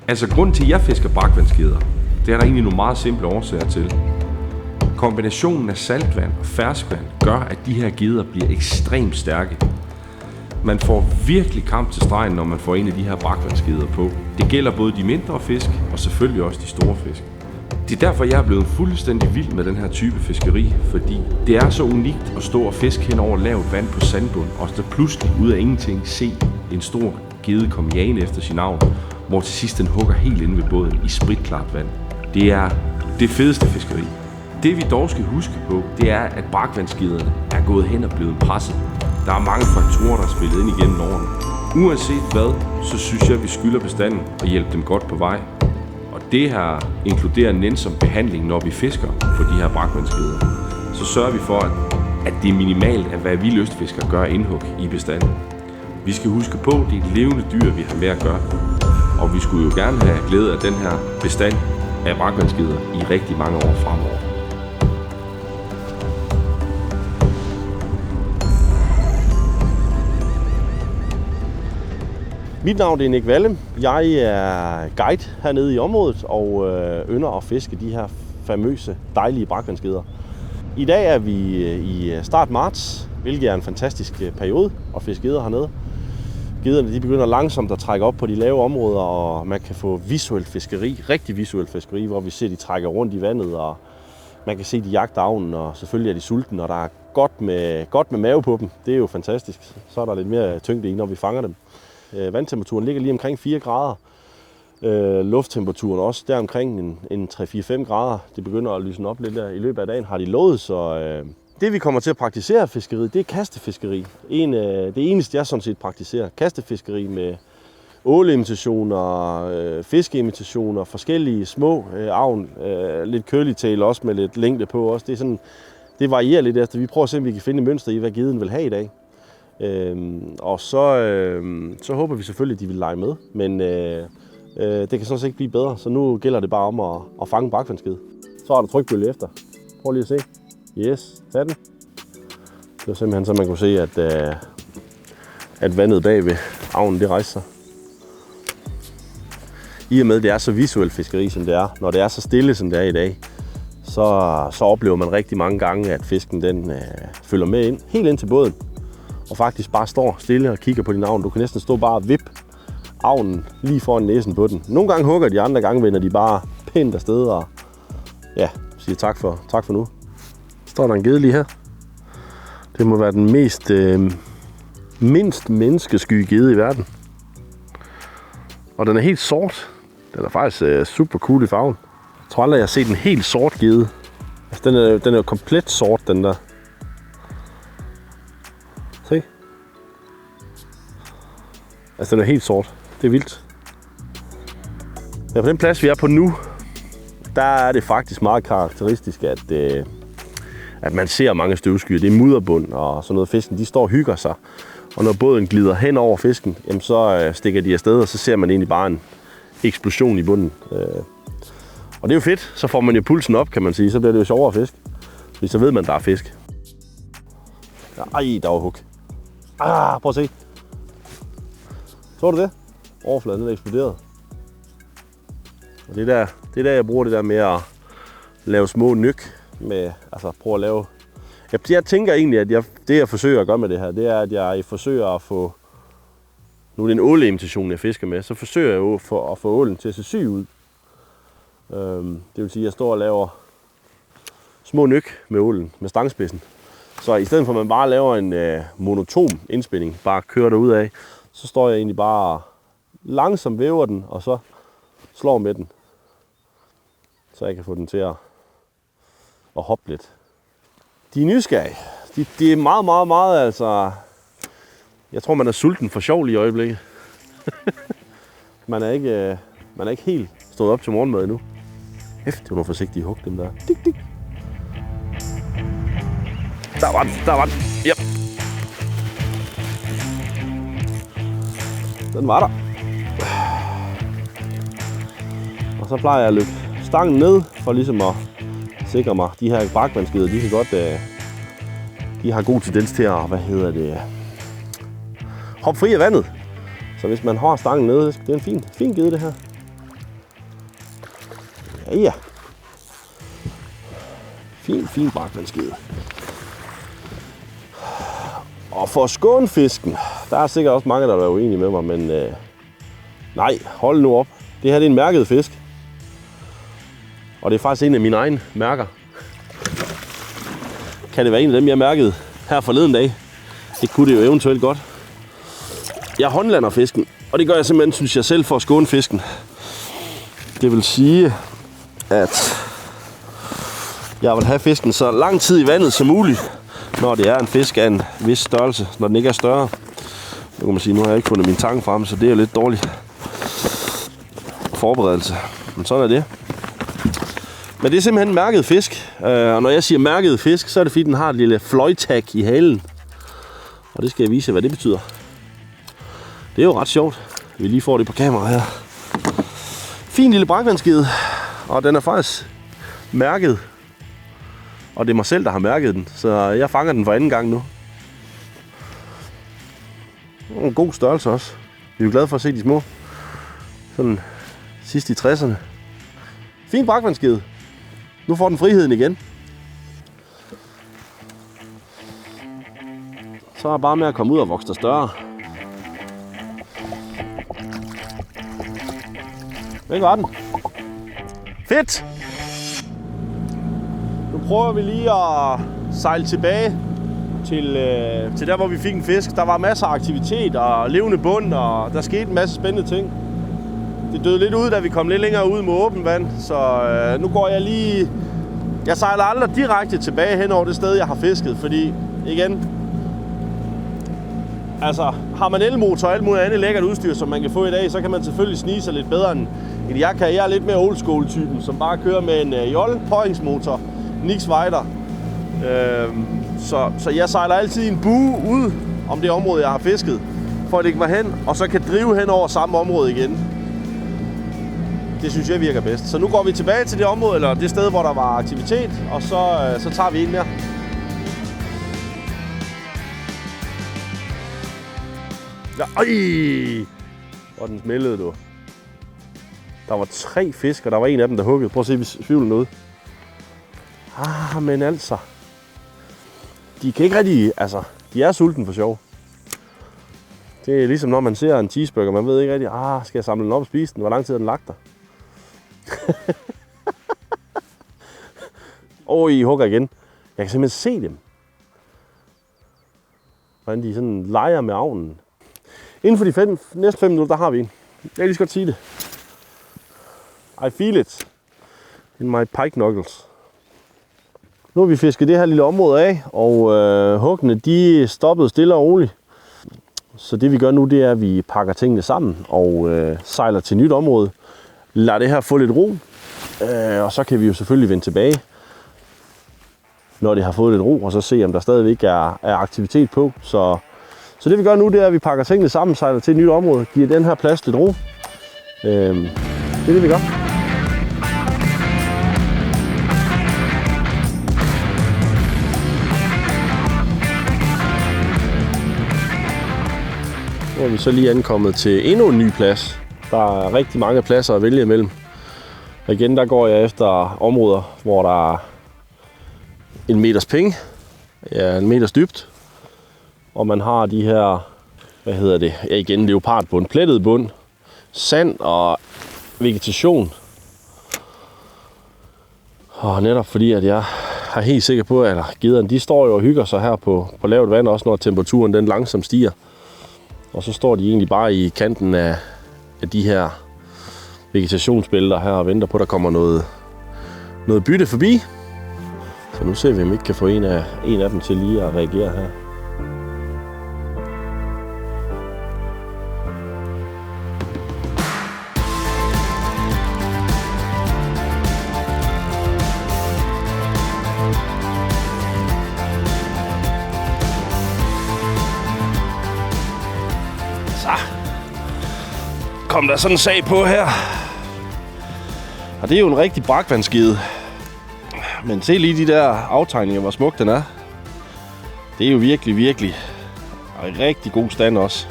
Altså grund til, at jeg fisker brakvandsgeder, det er der egentlig nogle meget simple årsager til. Kombinationen af saltvand og ferskvand gør, at de her geder bliver ekstremt stærke. Man får virkelig kamp til stregen, når man får en af de her brakvandsgeder på. Det gælder både de mindre fisk og selvfølgelig også de store fisk. Det er derfor, jeg er blevet fuldstændig vild med den her type fiskeri, fordi det er så unikt at stå og fiske hen over lavt vand på sandbund, og så pludselig ud af ingenting se en stor gede komme jagende efter sin avn, hvor til sidst den hugger helt inde ved båden i spritklart vand. Det er det fedeste fiskeri. Det vi dog skal huske på, det er, at brakvandsgederne er gået hen og blevet presset. Der er mange faktorer, der er spillet ind igennem årene. Uanset hvad, så synes jeg, vi skylder bestanden og hjælpe dem godt på vej. Og det her inkluderer nænsom behandling, når vi fisker på de her brakvandsgeder. Så sørger vi for, at det er minimalt, at hvad vi lystfiskere gør indhug i bestanden. Vi skal huske på, at det er et levende dyr, vi har med at gøre. Og vi skulle jo gerne have glæde af den her bestand af brakvandsgeder i rigtig mange år fremover. Mit navn er Nick Valle. Jeg er guide hernede i området og ynder at fiske de her famøse, dejlige brakvandsgeder. I dag er vi i start marts, hvilket er en fantastisk periode at fiske geder hernede. Gederne de begynder langsomt at trække op på de lave områder, og man kan få visuelt fiskeri, rigtig visuelt fiskeri, hvor vi ser, de trækker rundt i vandet, og man kan se, de jagter avnen, og selvfølgelig er de sultne, og der er godt med mave på dem. Det er jo fantastisk. Så er der lidt mere tyngde i, når vi fanger dem. Vandtemperaturen ligger lige omkring 4 grader. Lufttemperaturen også der omkring en 3-4-5 grader. Det begynder at lyse op lidt der. I løbet af dagen har de lovet, så det vi kommer til at praktisere fiskeriet, det er kastefiskeri. Det eneste jeg sådan set praktiserer, kastefiskeri med åleimitationer, fiskeimitationer, forskellige små avn, lidt curlytail også med lidt længde på også. Det er sådan, det varierer lidt efter. Vi prøver at se, om vi kan finde et mønster i, hvad geden vil have i dag. Og så håber vi selvfølgelig, at de vil lege med, men det kan sådan set ikke blive bedre, så nu gælder det bare om at fange brakvandsgede. Så er der trykbølge efter. Prøv lige at se. Yes, tag den. Det var simpelthen så man kunne se, at vandet bag ved avnen det rejser sig. I og med det er så visuelt fiskeri som det er, når det er så stille som det er i dag, så oplever man rigtig mange gange, at fisken den følger med ind, helt ind til båden. Og faktisk bare står stille og kigger på din avn. Du kan næsten stå bare og vippe avnen lige foran næsen på den. Nogle gange hugger de, andre gange vender de bare pænt afsted og ja, siger tak for nu. Står der en gede lige her. Det må være den mindst menneskesky gede i verden. Og den er helt sort. Den er faktisk super cool i farven. Jeg tror aldrig, jeg har set en helt sort gede. Altså, den er jo komplet sort, den der. Se. Altså, den er helt sort. Det er vildt. Ja, på den plads, vi er på nu, der er det faktisk meget karakteristisk, at man ser mange støvskyer. Det er mudderbund og sådan noget. Fisken, de står og hygger sig. Og når båden glider hen over fisken, jamen, så stikker de afsted, og så ser man egentlig bare en eksplosion i bunden. Og det er jo fedt. Så får man jo pulsen op, kan man sige. Så bliver det jo sjovere at fiske. Fordi så ved man, der er fisk. Ej, der var hug. Prøv at se. Så du det? Overfladen den er eksploderet. Og det er der, jeg bruger det der med at lave små nyk. Altså prøve at lave... Jeg tænker egentlig, at det jeg forsøger at gøre med det her, det er, at jeg forsøger at få... Nu er det en åleimitation, jeg fisker med. Så forsøger jeg jo at få ålen til at se syg ud. Det vil sige, at jeg står og laver små nyk med ålen, med stangspidsen. Så i stedet for at man bare laver en monoton indspænding, bare kører derud af, så står jeg egentlig bare langsomt væver den, og så slår med den. Så jeg kan få den til at hoppe lidt. De er nysgerrige. De er meget, meget, altså... Jeg tror, man er sulten for sjov lige i øjeblikket. Man er ikke helt stået op til morgenmad endnu. Det var nogle forsigtige hug, dem der. Dik, dik. Der var den. Yep. Den var der. Og så plejer jeg at løbe stangen ned, for ligesom at sikre mig, de her brakvandsgeder, de kan godt, de har god tendens til at, hoppe fri af vandet. Så hvis man har stangen nede, det er en fin gede det her. Ja. Fin brakvandskede. Og for at skåne fisken, der er sikkert også mange, der er uenige med mig, men nej, hold nu op. Det her det er en mærket fisk. Og det er faktisk en af mine egne mærker. Kan det være en af dem, jeg mærkede her forleden dag? Det kunne det jo eventuelt godt. Jeg håndlander fisken, og det gør jeg simpelthen, synes jeg selv, for at skåne fisken. Det vil sige, at jeg vil have fisken så lang tid i vandet som muligt, når det er en fisk af en vis størrelse, når den ikke er større. Nu kan man sige, nu har jeg ikke fundet min tang frem, så det er jo lidt dårlig forberedelse. Men sådan er det. Men det er simpelthen mærket fisk. Og når jeg siger mærket fisk, så er det fordi, den har et lille fløjtag i halen. Og det skal jeg vise, hvad det betyder. Det er jo ret sjovt, at vi lige får det på kamera her. Fin lille brakvandskede. Og den er faktisk mærket. Og det er mig selv, der har mærket den. Så jeg fanger den for anden gang nu. En god størrelse også. Vi er jo glade for at se de små. Sådan sidst i 60'erne. Fin brakvandskede. Nu får den friheden igen. Så er det bare med at komme ud og vokse der større. Væk var den. Fedt! Nu prøver vi lige at sejle tilbage til der, hvor vi fik en fisk. Der var masser af aktivitet og levende bund, og der skete en masse spændende ting. Det døde lidt ud, da vi kom lidt længere ud med åben vand, så nu går jeg lige... Jeg sejler aldrig direkte tilbage hen over det sted, jeg har fisket, fordi igen... Altså, har man elmotor og alt muligt andet lækkert udstyr, som man kan få i dag, så kan man selvfølgelig snige sig lidt bedre end jeg kan. Jeg er lidt mere old school typen, som bare kører med en Jolle påhængsmotor, Nix Weider. Så jeg sejler altid i en bue ud om det område, jeg har fisket, for at lægge mig hen, og så kan drive hen over samme område igen. Det synes jeg virker bedst. Så nu går vi tilbage til det område, eller det sted, hvor der var aktivitet, og så tager vi en mere. Ja, hvor den smældede, du. Der var 3 fisk, og der var en af dem, der huggede. Prøv at se, hvis fivlen ud. Men altså. De kan ikke rigtig... Altså, de er sulten for sjov. Det er ligesom, når man ser en cheeseburger. Man ved ikke rigtig, skal jeg samle den op og spise den? Hvor lang tid har den lagt der? I hugger igen. Jeg kan simpelthen se dem. Hvordan de sådan leger med avnen. Inden for de næste 5 minutter, der har vi en. Jeg kan lige så godt sige det. I feel it in my pike knuckles. Nu har vi fisket det her lille område af, og huggene de stoppede stille og roligt. Så det vi gør nu, det er, at vi pakker tingene sammen og sejler til nyt område. Lad det her få lidt ro, og så kan vi jo selvfølgelig vende tilbage, når det har fået lidt ro, og så se, om der stadigvæk er aktivitet på. Så det vi gør nu, det er, at vi pakker tingene sammen, sejler til et nyt område, giver den her plads lidt ro. Det er det, vi gør. Nu er vi så lige ankommet til endnu en ny plads. Der er rigtig mange pladser at vælge imellem. Og igen, der går jeg efter områder, hvor der er 1 meters penge, 1 meters dybt. Og man har de her, igen leopardbund, plettet bund, sand og vegetation. Og netop fordi, at jeg er helt sikker på, at gederne, de står jo og hygger sig her på lavt vand, også når temperaturen den langsomt stiger. Og så står de egentlig bare i kanten af de her vegetationsbælter her og venter på, at der kommer noget bytte forbi. Så nu ser vi, om vi ikke kan få en af dem til lige at reagere her. Kom der sådan en sag på her. Og det er jo en rigtig brakvandskede. Men se lige de der aftegninger, hvor smuk den er. Det er jo virkelig, virkelig en rigtig god stand også.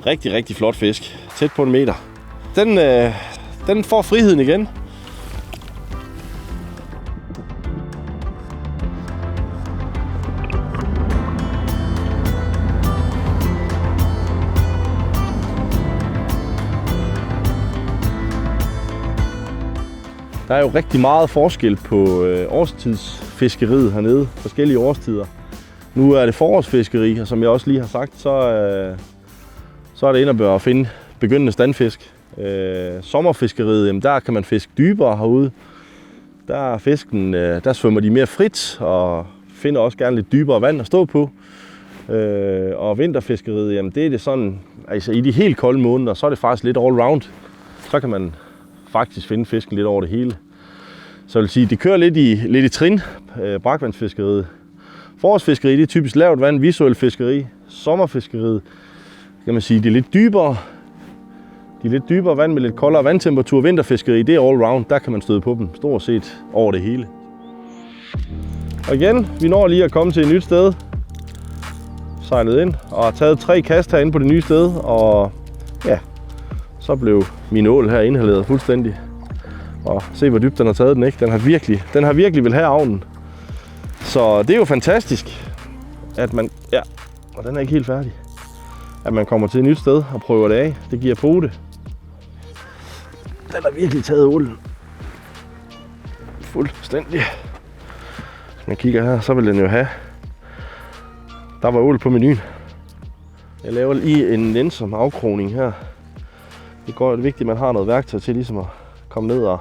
Rigtig, rigtig flot fisk. Tæt på 1 meter. Den får friheden igen. Der er jo rigtig meget forskel på årstidsfiskeriet hernede, forskellige årstider. Nu er det forårsfiskeri, og som jeg også lige har sagt, så er det ind at finde begyndende standfisk. Sommerfiskeriet, jamen der kan man fiske dybere herude. Der er fisken, der svømmer de mere frit og finder også gerne lidt dybere vand at stå på. Og vinterfiskeriet, jamen det er det sådan, altså i de helt kolde måneder, så er det faktisk lidt all round. Så kan man faktisk finde fisken lidt over det hele. Så jeg vil sige, det kører lidt i trin, brakvandsfiskeriet. Forårsfiskeriet, det er typisk lavt vand, visuelt fiskeri. Sommerfiskeriet, kan man sige, det er lidt dybere. De lidt dybere vand med lidt koldere vandtemperatur. Vinterfiskeri, det er all round, der kan man støde på dem stort set over det hele. Og igen, vi når lige at komme til et nyt sted. Sejlet ind og har taget 3 kast herinde på det nye sted. Og ja, så blev min ål her inhaleret fuldstændig. Og se hvor dybt den har taget den, ikke? Den har virkelig vil have avnen. Så det er jo fantastisk, at man, ja, og den er ikke helt færdig. At man kommer til et nyt sted og prøver det af. Det giver pote. Den har virkelig taget ålen. Fuldstændig. Hvis man kigger her, så vil den jo have. Der var ål på menuen. Jeg laver lige en nænsom afkrogning her. Det er vigtigt, at man har noget værktøj til ligesom at komme ned og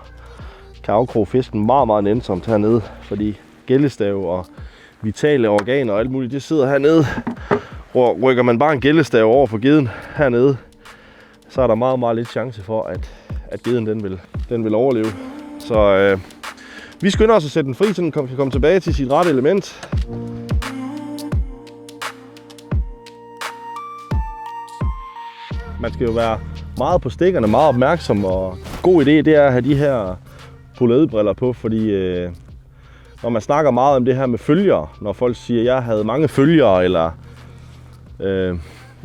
kan afkroge fisken meget, meget nænsomt hernede. Fordi gællestav og vitale organer og alt muligt, det sidder hernede. Og rykker man bare en gællestav over for gedden hernede, så er der meget, meget lidt chance for, at gedden den vil overleve. Så vi skynder os at sætte den fri, så den kan komme tilbage til sit rette element. Man skal jo være meget på stikkerne, meget opmærksom, og god idé det er at have de her polaroidbriller på, fordi når man snakker meget om det her med følgere, når folk siger, at jeg havde mange følgere, eller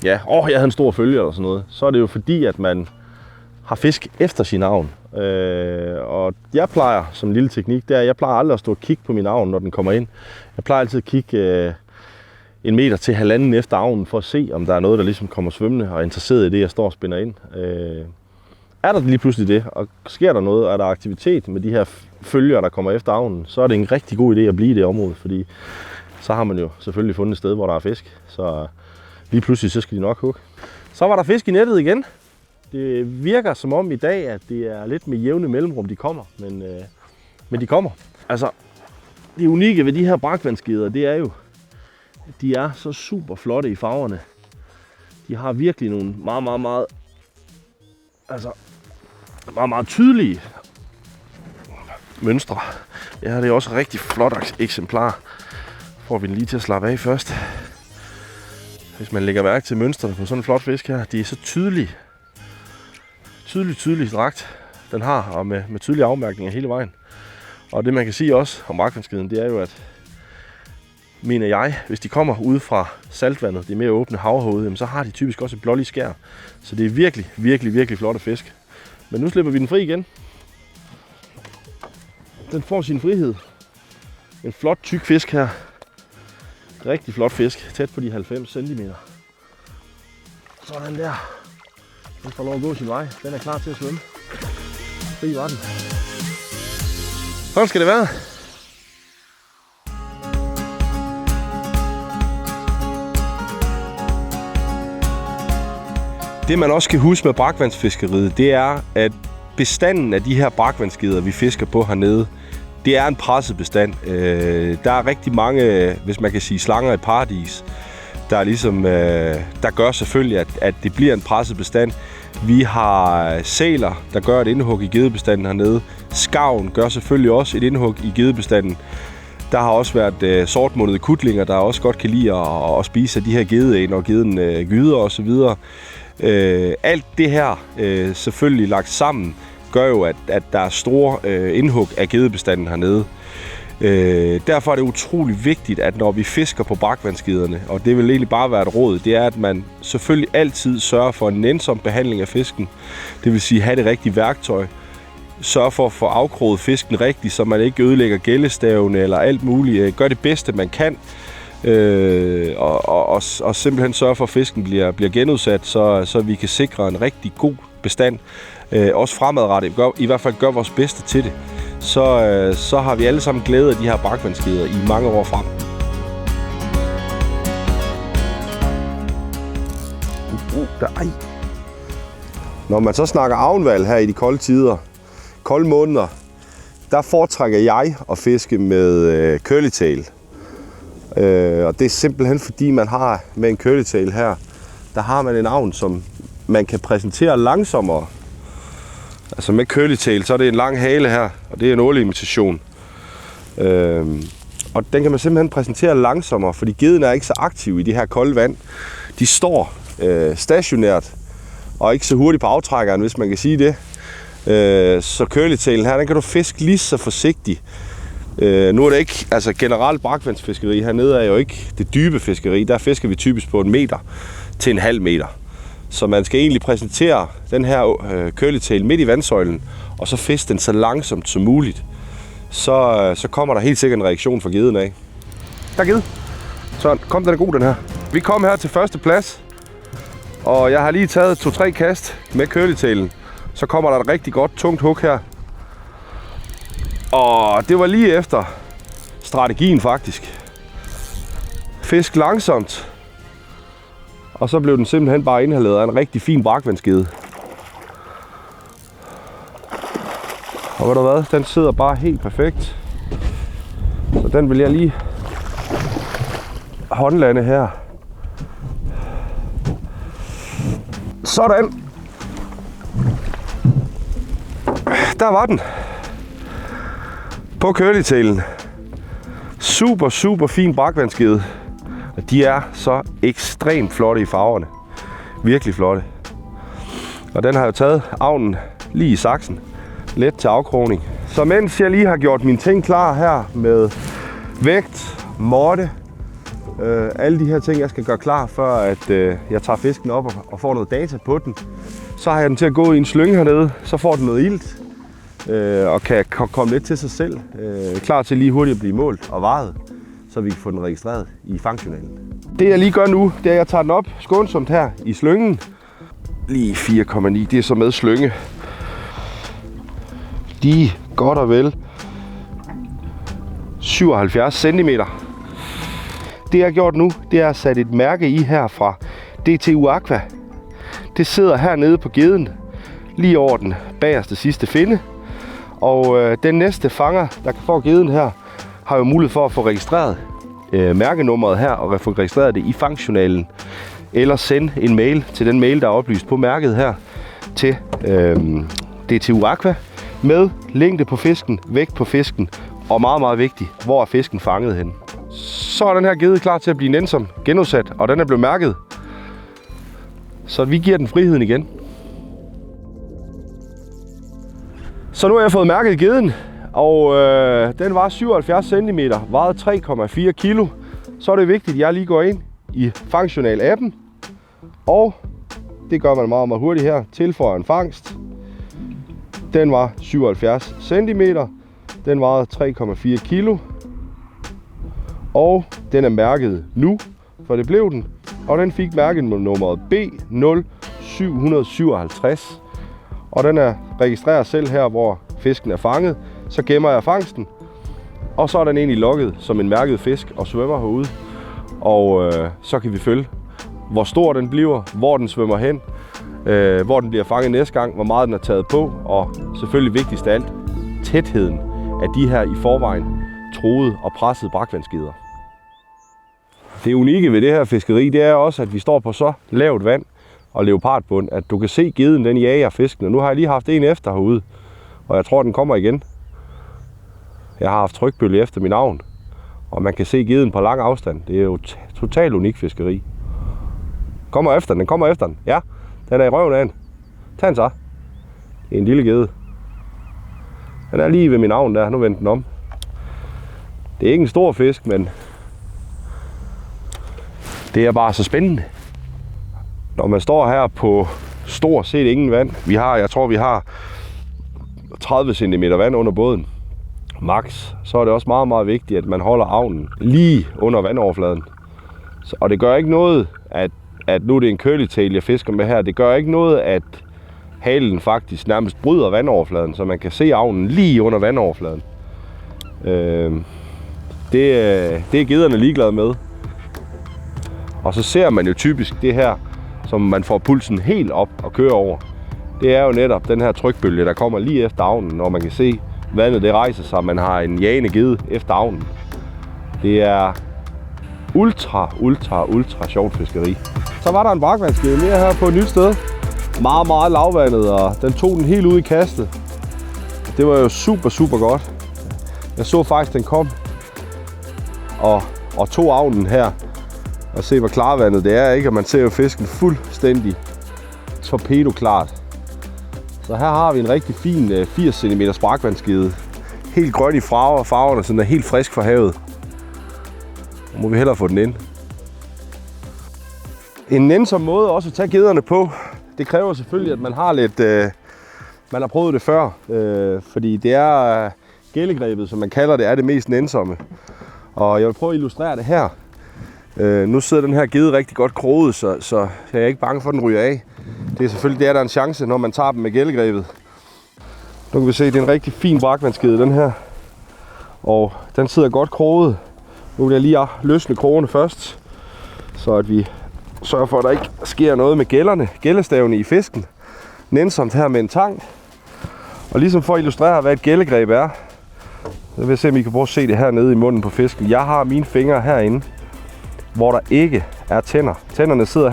jeg havde en stor følger eller sådan noget, så er det jo fordi, at man har fisk efter sin avn. Og jeg plejer, som en lille teknik, det er, at jeg plejer aldrig at stå og kigge på min avn, når den kommer ind. Jeg plejer altid at kigge 1 meter til 1,5 efter avnen, for at se, om der er noget, der ligesom kommer svømmende og er interesseret i det, jeg står og spænder ind. Er der lige pludselig det, og sker der noget, er der aktivitet med de her følger, der kommer efter avnen, så er det en rigtig god idé at blive i det område, fordi så har man jo selvfølgelig fundet et sted, hvor der er fisk. Så lige pludselig, så skal de nok hugge. Så var der fisk i nettet igen. Det virker som om i dag, at det er lidt med jævne mellemrum, de kommer, men de kommer. Altså, det unikke ved de her brakvandsgeder, det er jo, at de er så super flotte i farverne. De har virkelig nogle meget tydelige mønstre. Ja, det er også et rigtig flot eksemplar. Får vi den lige til at slappe af først. Hvis man lægger mærke til mønstrene på sådan en flot fisk her, de er så tydelige. Tydelig dragt den har, og med tydelige afmærkninger hele vejen. Og det man kan sige også om brakvandsgeden, det er jo, at mener jeg, hvis de kommer ude fra saltvandet, det er mere åbne hav herude, så har de typisk også et blåligt skær. Så det er virkelig flotte fisk. Men nu slipper vi den fri igen. Den får sin frihed. En flot tyk fisk her. Rigtig flot fisk, tæt på de 90 cm. Sådan der. Den får lov at gå sin vej. Den er klar til at svømme. Fri var den. Sådan skal det være. Det man også skal huske med brakvandsfiskeriet, det er, at bestanden af de her brakvandsgeder, vi fisker på hernede, det er en presset bestand. Der er rigtig mange, hvis man kan sige, slanger i paradis, der ligesom, der gør selvfølgelig, at det bliver en presset bestand. Vi har sæler, der gør et indhug i gedebestanden hernede. Skarven gør selvfølgelig også et indhug i gedebestanden. Der har også været sortmundede kutlinger, der også godt kan lide at spise af de her gedeæg, når geden gyder osv. Alt det her selvfølgelig lagt sammen gør jo, at der er store indhug af gedebestanden hernede. Derfor er det utrolig vigtigt, at når vi fisker på brakvandsgederne, og det vil egentlig bare være et råd, det er, at man selvfølgelig altid sørger for en nænsom behandling af fisken. Det vil sige, have det rigtige værktøj. Sørg for at få afkroget fisken rigtigt, så man ikke ødelægger gællestavene eller alt muligt. Gør det bedste, man kan. Og simpelthen sørge for, at fisken bliver genudsat, så vi kan sikre en rigtig god bestand. Også fremadrettet. I hvert fald gør vores bedste til det. så har vi alle sammen glæde af de her brakvandsskider i mange år frem. Når man så snakker avnvalg her i de kolde tider, kolde måneder, der foretrækker jeg at fiske med curlytail. Og det er simpelthen fordi man har med en curlytail her, der har man en avn, som man kan præsentere langsommere. Altså med curlytail, så er det en lang hale her, og det er en åleimitation. Og den kan man simpelthen præsentere langsommere, fordi geden er ikke så aktiv i det her kolde vand. De står stationært og ikke så hurtigt på aftrækkeren, hvis man kan sige det. Så curlytailen her, den kan du fiske lige så forsigtigt. Nu er det ikke, altså generelt brakvandsfiskeri hernede er jo ikke det dybe fiskeri. Der fisker vi typisk på 1 meter til 1,5 meter. Så man skal egentlig præsentere den her curlytail midt i vandsøjlen, og så fiske den så langsomt som muligt. Så kommer der helt sikkert en reaktion fra geden af. Der er ged. Så kom, den er god, den her. Vi kom her til første plads, og jeg har lige taget 2-3 kast med curlytailen. Så kommer der et rigtig godt, tungt hug her. Og det var lige efter strategien faktisk. Fisk langsomt. Og så blev den simpelthen bare inhaleret af en rigtig fin brakvandsgede. Og ved du hvad, den sidder bare helt perfekt. Så den vil jeg lige håndlande her. Sådan. Der var den. På curlytailen. Super fin brakvandsgede. Og de er så ekstremt flotte i farverne. Virkelig flotte. Og den har jo taget avnen lige i saksen. Let til afkrogning. Så mens jeg lige har gjort mine ting klar her med vægt, måtte, alle de her ting, jeg skal gøre klar, før at jeg tager fisken op og får noget data på den, så har jeg den til at gå i en slynge hernede. Så får den noget ilt og kan komme lidt til sig selv. Klar til lige hurtigt at blive målt og vejet, så vi kan få den registreret i fangstjournalen. Det jeg lige gør nu, det er, at jeg tager den op skånsomt her i slyngen. Lige 4,9, det er så med slynge. De er godt og vel 77 cm. Det jeg har gjort nu, det er at sætte et mærke i her fra DTU Aqua. Det sidder hernede på geden, lige over den bagerste sidste finde. Og den næste fanger, der kan få geden her, har jo mulighed for at få registreret mærkenummeret her og få registreret det i fangstjournalen. Eller sende en mail til den mail, der er oplyst på mærket her til DTU Aqua med længde på fisken, vægt på fisken og meget vigtigt, hvor er fisken fanget hen. Så er den her gede klar til at blive nænsom genudsat, og den er blevet mærket. Så vi giver den friheden igen. Så nu har jeg fået mærket geden, og den var 77 cm, vejede 3,4 kilo. Så er det vigtigt, at jeg lige går ind i fangstjournal-appen, og det gør man meget hurtigt her. Tilføjer en fangst. Den var 77 cm, den vejede 3,4 kilo, og den er mærket nu, for det blev den, og den fik mærket med nummeret B0757, og den er registreret selv her, hvor fisken er fanget. Så gemmer jeg fangsten, og så er den egentlig logget som en mærket fisk og svømmer herude, og så kan vi følge, hvor stor den bliver, hvor den svømmer hen, hvor den bliver fanget næste gang, hvor meget den er taget på, og selvfølgelig vigtigst af alt, tætheden af de her i forvejen truede og pressede brakvandsgeder. Det unikke ved det her fiskeri, det er også, at vi står på så lavt vand og leopardbund, at du kan se geden, den jager fiskene. Nu har jeg lige haft en efter herude, og jeg tror, den kommer igen. Jeg har haft trykbølge efter min avn, og man kan se geden på lang afstand. Det er jo totalt unik fiskeri. Kommer efter den, kommer efter den. Ja, den er i røven af den. Tag den så. Det er en lille gede. Den er lige ved min avn der, nu vendte den om. Det er ikke en stor fisk, men det er bare så spændende. Når man står her på stort set ingen vand, jeg tror vi har 30 cm vand under båden, max, så er det også meget vigtigt, at man holder avnen lige under vandoverfladen. Og det gør ikke noget, at nu er det en curlytail, jeg fisker med her. Det gør ikke noget, at halen faktisk nærmest bryder vandoverfladen, så man kan se avnen lige under vandoverfladen. Det er gederne ligeglade med. Og så ser man jo typisk det her, som man får pulsen helt op og kører over. Det er jo netop den her trykbølge, der kommer lige efter avnen, når man kan se vandet det rejser sig, man har en jagende gede efter avnen. Det er ultra sjovt fiskeri. Så var der en brakvandsgede mere her på et nyt sted. Meget lavvandet, og den tog den helt ud i kastet. Det var jo super godt. Jeg så faktisk, den kom og tog avnen her. Og se, hvor klarvandet det er, ikke? Og man ser jo fisken fuldstændig torpedoklart. Så her har vi en rigtig fin 80 cm brakvandsgede. Helt grøn i farverne, så den er helt frisk fra havet. Nu må vi hellere få den ind. En nænsom måde også at tage gederne på, det kræver selvfølgelig, at man har lidt... man har prøvet det før, fordi det er gællegrebet, som man kalder det, er det mest nænsomme. Og jeg vil prøve at illustrere det her. Nu sidder den her gede rigtig godt kroget, så jeg er ikke bange for, at den ryger af. Det er selvfølgelig der er en chance, når man tager dem med gællegrebet. Nu kan vi se, at det er en rigtig fin brakvandsgede, den her. Og den sidder godt kroget. Nu vil jeg lige løsne krogene først, så at vi sørger for, at der ikke sker noget med gællestavene i fisken. Nænsomt her med en tang. Og ligesom for at illustrere, hvad et gællegreb er, så vil jeg se, om I kan prøve at se det her nede i munden på fisken. Jeg har mine fingre herinde, hvor der ikke er tænder. Tænderne sidder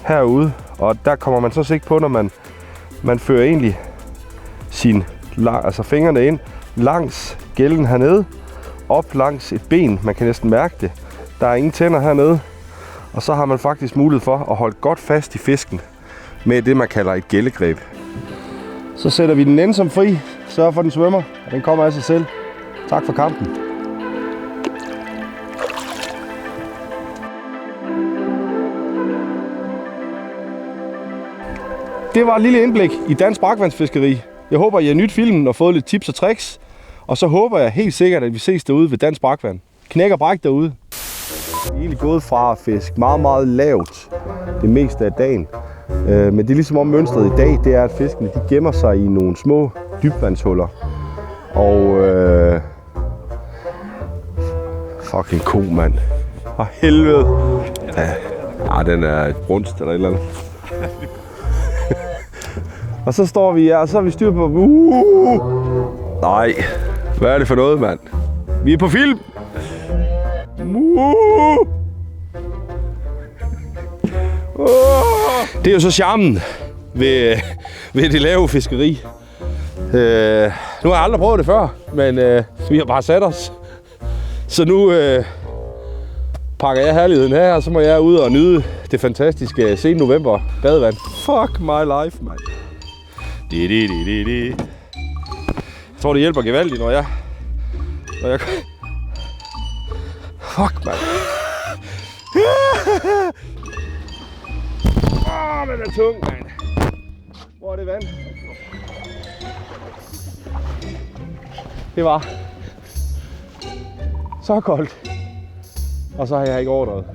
herude, og der kommer man så ikke på, når man fører egentlig fingrene ind langs gælden hernede, op langs et ben. Man kan næsten mærke det. Der er ingen tænder hernede, og så har man faktisk mulighed for at holde godt fast i fisken med det, man kalder et gællegreb. Så sætter vi den nænsomt fri, sørger for, at den svømmer, og den kommer af sig selv. Tak for kampen. Det var et lille indblik i dansk brakvandsfiskeri. Jeg håber, I har nydt filmen og fået lidt tips og tricks. Og så håber jeg helt sikkert, at vi ses derude ved dansk brakvand. Knæk og bræk derude. Vi er egentlig gået fra at fiske meget lavt det meste af dagen. Men det er ligesom om mønstret i dag, det er, at fiskene de gemmer sig i nogle små dybvandshuller. Og fucking ko, mand. For helvede. Ja, den er brunst eller et eller andet. Og så står vi her, og så har vi styr på... Nej, hvad er det for noget, mand? Vi er på film! Det er jo så charmen ved det lave fiskeri. Nu har jeg aldrig prøvet det før, men vi har bare sat os. Så nu pakker jeg herligheden her, og så må jeg ud og nyde det fantastiske sen november badevand. Fuck my life, mand. Jeg tror, det hjælper gevaldigt, når jeg... Fuck, mand. Den er tung, mand. Hvor er det vand? Det var så koldt. Og så har jeg ikke overdrevet.